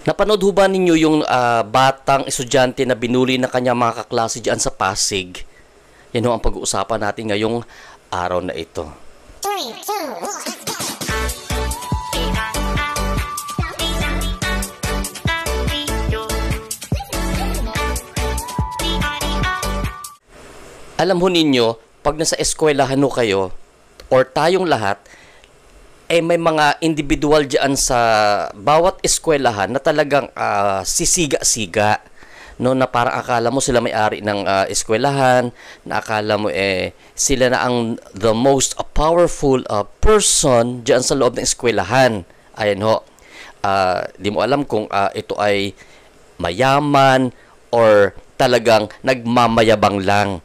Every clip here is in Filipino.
Napanood ho ba ninyo yung batang estudyante na binuli ng kanyang mga kaklase dyan sa Pasig? Yan ho ang pag-uusapan natin ngayong araw na ito. 3, 2, 1, go! Alam ho ninyo, pag nasa eskwelahan ho kayo, or tayong lahat, may mga individual dyan sa bawat eskwelahan na talagang sisiga-siga. No, na parang akala mo sila may-ari ng eskwelahan, na akala mo sila na ang the most powerful person dyan sa loob ng eskwelahan. Ayan ho. Di mo alam kung ito ay mayaman or talagang nagmamayabang lang.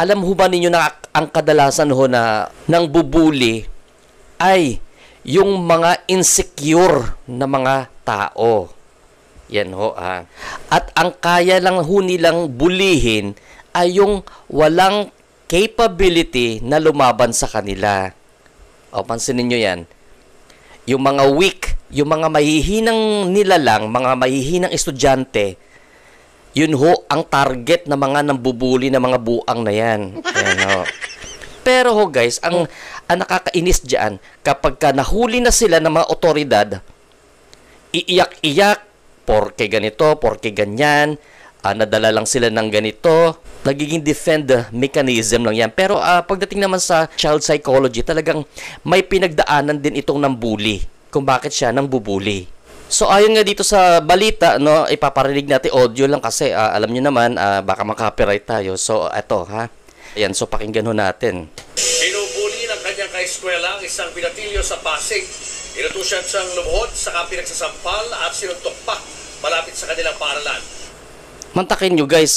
Alam ho ba ninyo na ang kadalasan ho na nang bubuli ay yung mga insecure na mga tao. Yan ho. At ang kaya lang ho nilang bulihin ay yung walang capability na lumaban sa kanila. Pansinin nyo yan. Yung mga weak, yung mga mahihinang nilalang, mga mahihinang estudyante, yun ho ang target na mga nambubuli na mga buang na yan. Ayan ho. Pero ho guys, ang nakakainis dyan, kapag nahuli na sila ng mga otoridad, iiyak-iyak, porke ganito, porke ganyan, nadala lang sila ng ganito, nagiging defend mechanism lang yan. Pero pagdating naman sa child psychology, talagang may pinagdaanan din itong nambuli, kung bakit siya nambubuli. So ayon nga dito sa balita, no, ipaparinig natin audio lang kasi alam niyo naman baka maka-copyright tayo. So eto Ayan, so pakinggan ho natin. Hinubuli ng kanyang kaeskwela ang isang binatilyo sa Pasig. Inutusan siyang lumuhod, saka pinagsasampal at sinuntok pa malapit sa kanilang paaralan. Mantakin nyo guys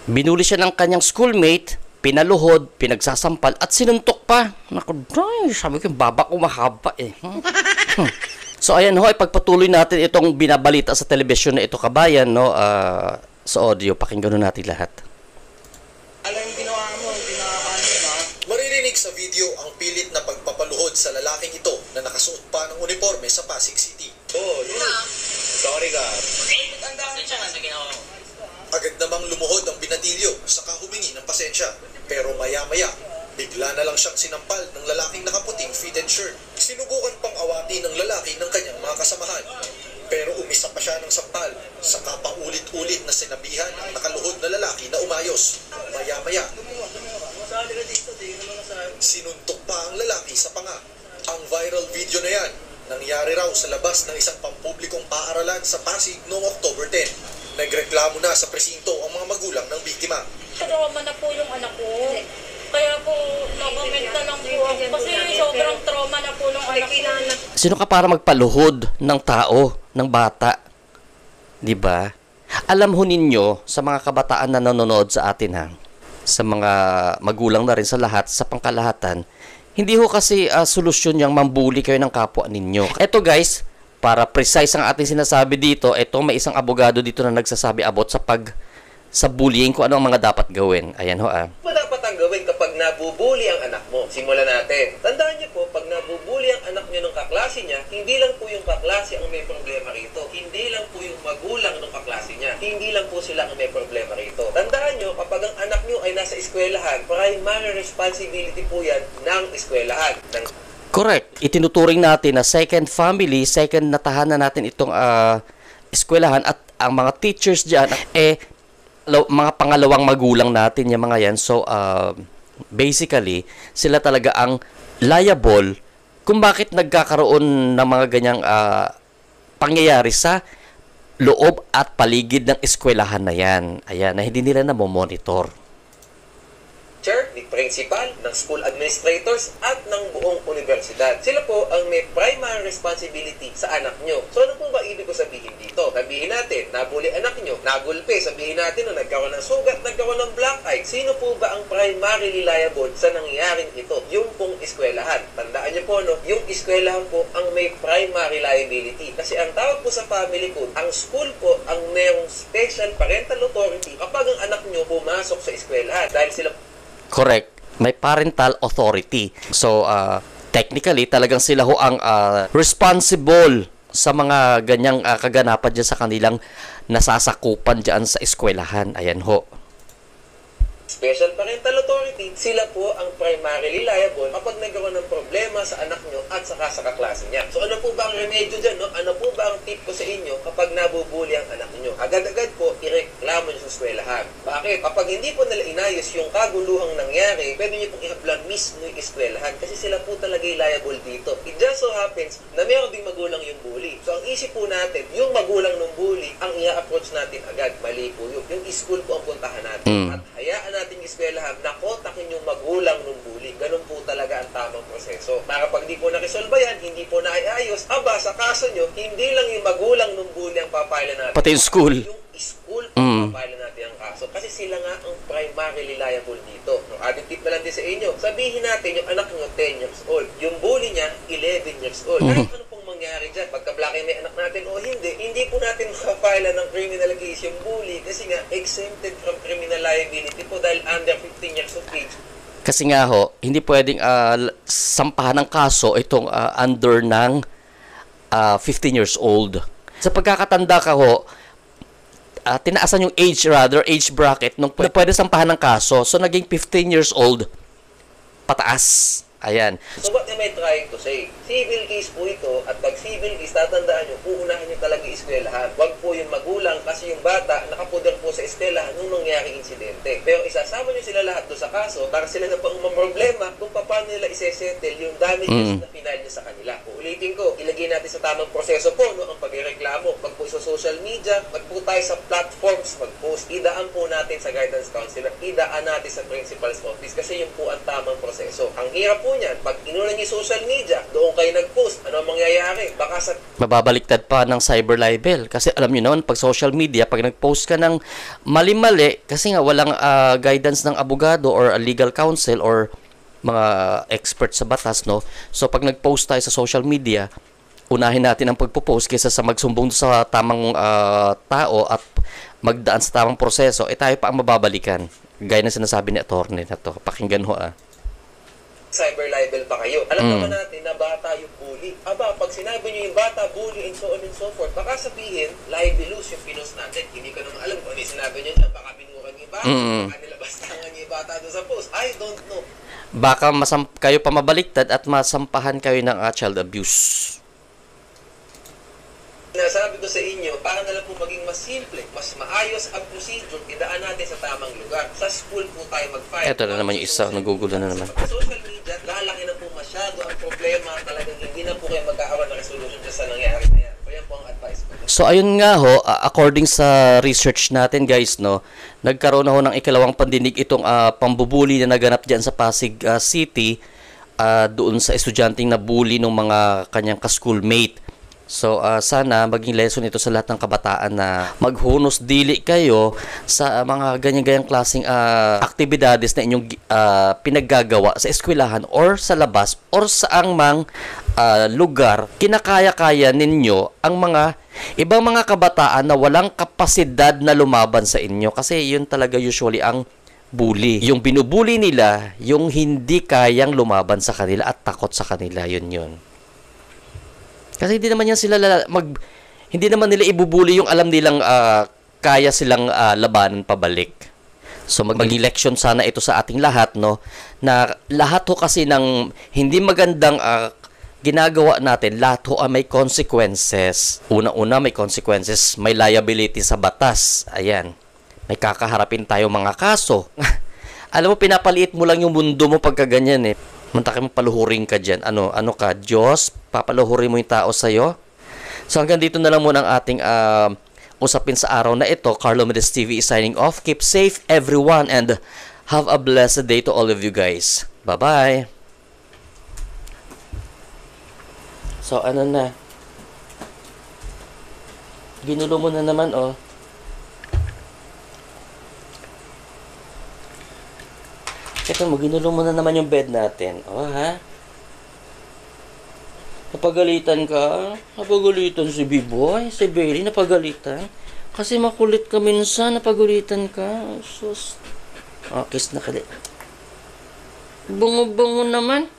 binuli siya ng kanyang schoolmate, pinaluhod, pinagsasampal at sinuntok pa. Naku, sabi ko yung baba ko mahaba So ayan ho, ipagpatuloy natin itong binabalita sa telebisyon na ito kabayan, no, sa audio. Pakinggan ho natin lahat. Alam yung ginawa mo, maririnig sa video ang pilit na pagpapaluhod sa lalaking ito na nakasuot pa ng uniforme sa Pasig City. Sorry ka. Agad namang lumuhod ang binatilyo saka humingi ng pasensya. Pero maya-maya, bigla na lang siyang sinampal ng lalaking nakaputing fitted shirt. Sinubukan pang awati ng lalaki ng kanyang mga kasamahan. Pero umisa pa siya ng sampal, saka pa ulit-ulit na sinabihan ang nakaluhod na lalaki na umayos. Maya-maya, sinuntok pa ang lalaki sa panga. Ang viral video na yan, nangyari raw sa labas ng isang pampublikong paaralan sa Pasig noong October 10. Nagreklamo na sa presinto ang mga magulang ng biktima. Trauma na po yung anak ko. Kaya po, nakomenta lang po ako. Kasi sobrang trauma na po ng anak ko. Sino ka para magpaluhod ng tao, ng bata? Diba? Alam ho ninyo, sa mga kabataan na nanonood sa atin sa mga magulang na rin sa lahat, sa pangkalahatan, hindi ho kasi solusyon yung mambuli kayo ng kapwa ninyo. Eto guys, para precise ang ating sinasabi dito, eto may isang abogado dito na nagsasabi about sa bullying, kung ano ang mga dapat gawin. Ayan ho Ano dapat ang gawin kapag nabubuli ang anak mo? Simulan natin. Tandaan niyo po, pag nabubuli ang anak niyo ng kaklase niya, hindi lang po yung kaklase ang may problema rito. Hindi lang po yung magulang ng kaklase niya. Hindi lang po sila ang may problema rito. Tandaan niyo, kapag ang anak niyo ay nasa eskwelahan, primary responsibility po yan ng eskwelahan. Correct. Itinuturing natin na second family, second na tahanan natin itong eskwelahan, at ang mga teachers dyan, mga pangalawang magulang natin yung mga yan. So, basically, sila talaga ang liable kung bakit nagkakaroon ng mga ganyang pangyayari sa loob at paligid ng eskwelahan na yan. Ayan, na hindi nila namomonitor. Teacher, ni principal, ng school administrators, at ng buong universidad. Sila po ang may primary responsibility sa anak nyo. So ano po ba ibig ko sabihin dito? Sabihin natin, nabuli anak nyo, nagulpe, sabihin natin na nagkaroon ng sugat, nagkaroon ng black eye. Sino po ba ang primarily liable sa nangyaring ito? Yung pong eskwelahan. Tandaan nyo po, no? Yung eskwelahan po ang may primary liability. Kasi ang tawag po sa family code, ang school po ang mayroong special parental authority kapag ang anak nyo pumasok sa eskwelahan. Dahil sila Correct. May parental authority. So, technically, talagang sila ho ang responsible sa mga ganyang kaganapan dyan sa kanilang nasasakupan dyan sa eskwelahan. Ayan ho. Special Parental Authority, sila po ang primarily liable kapag nagkaroon ng problema sa anak nyo at saka sa kaklase niya. So ano po ba ang remedyo dyan? No? Ano po ba ang tip ko sa inyo kapag nabubuli ang anak nyo? Agad-agad po, ireklamo nyo sa eskwelahan. Bakit? Kapag hindi po nila inayos yung kaguluhang nangyari, pwede nyo pong ihablan mismo yung eskwelahan kasi sila po talaga liable dito. It just so happens na meron ding magulang yung bully. So ang isip po natin, yung magulang ng bully, ang i-approach natin agad. Mali po yun. Yung school po ang puntahan natin. At hayaan natin yung eskwelahan na kotakin yung magulang ng bully. Ganun po talaga ang tamang proseso. Para pag di po nakisolba yan, hindi po naiayos, aba, sa kaso nyo, hindi lang yung magulang ng bully ang papailan natin. Pati yung school. Yung school ang papailan natin ang kaso. Kasi sila nga ang primarily liable dito. No, adding tip na lang din sa inyo. Sabihin natin yung anak nyo 10 years old. Yung bully niya, 11 years old. Kahit ano pong mangyari dyan, pagka-blacking may anak natin o hindi po natin makapailan ng criminal case yung bully kasi nga exempted from criminal liability po dahil under 15 years of age. Kasi nga ho, hindi pwedeng sampahan ng kaso itong under ng 15 years old. Sa pagkakatanda ka ho, tinaasan yung age bracket nung pwede sampahan ng kaso. So naging 15 years old pataas. Ayan. So what am I trying to say? Civil case po ito at pag civil case, tatandaan nyo, uunahan nyo talaga yung eskwelahan. Huwag po yung magulang kasi yung bata nakapuder po sa eskwelahan nung nangyari insidente. Pero isasama nyo sila lahat doon sa kaso para sila na pang problema kung paano nila isesettle yung damages na final nyo sa kanila. Uulitin ko, ilagay natin sa tamang proseso po no, ang pagreklamo. Pag po sa social media, mag po tayo sa platforms, mag-post. Idaan po natin sa guidance counselor, idaan natin sa principal's office kasi yun po ang tamang proseso. Ang hirap po niyan, pag inulan niyo social media, doon kayo nag-post, ano ang mangyayari? Baka sa mababaliktad pa ng cyber libel. Kasi alam niyo naman, pag social media, pag nag-post ka ng mali-mali, kasi nga walang guidance ng abogado or legal counsel or mga expert sa batas, no? So pag nag-post tayo sa social media, unahin natin ang pagpo-post kaysa sa magsumbong sa tamang tao at magdaan sa tamang proseso, tayo pa ang mababalikan. Gaya ng sinasabi ni attorney na to. Pakinggan ho cyber libel pa kayo. Alam naman natin na bata yung bully. Aba, pag sinabi nyo yung bata, bully, and so on and so forth, baka sabihin, libelous yung pinost natin. Hindi ko naman alam kung ano yung sinabi nyo dyan. Baka binuran yung bata, baka nilabastangan yung bata doon sa post. I don't know. Baka kayo pa mabaliktad at masampahan kayo ng child abuse. Nasabi ko sa inyo, para na lang po maging mas simple, mas maayos ang procedure, idaan natin sa tamang lugar. Sa school po tayo mag-file. Ito na naman yung isa, nagugulo na naman. Sa social media, lalaki na po masyado ang problema. Talagang hindi na po kayo magkakaroon ng resolution sa nangyari na yan. Kaya po ang advice ko. So ayun nga ho, according sa research natin guys, no, nagkaroon na ho ng ikalawang pandinig itong pambubuli na naganap diyan sa Pasig City doon sa estudyanteng na bully ng mga kanyang ka-schoolmate. So, sana maging lesson ito sa lahat ng kabataan na maghunos dili kayo sa mga ganyan-ganyang klaseng aktibidades na inyong pinaggagawa sa eskwelahan or sa labas or sa mang lugar. Kinakaya-kaya ninyo ang mga ibang mga kabataan na walang kapasidad na lumaban sa inyo kasi yun talaga usually ang bully. Yung binubuli nila, yung hindi kayang lumaban sa kanila at takot sa kanila, yun. Kasi hindi naman yan sila hindi naman nila ibubuli yung alam nilang kaya silang labanan pabalik. So maging leksyon sana ito sa ating lahat, no, na lahat ho kasi ng hindi magandang ginagawa natin, lahat ho may consequences. Una-una may consequences, may liability sa batas. Ayan. May kakaharapin tayo mga kaso. Alam mo, pinapaliit mo lang yung mundo mo pagka ganyan Mantakin mo paluhurin ka dyan. Ano ka? Diyos? Papaluhurin mo yung tao sa'yo? So hanggang dito na lang muna ang ating usapin sa araw na ito. Carlo Medes TV is signing off. Keep safe everyone and have a blessed day to all of you guys. Bye-bye! So ano na? Ginulo mo na naman Ito mo, ginulo mo na naman yung bed natin. Ha? Napagalitan ka? Napagalitan si B-Boy? Si Bailey, napagalitan? Kasi makulit ka minsan, napagalitan ka. Sus. Kiss na ka din. Bango-bango naman.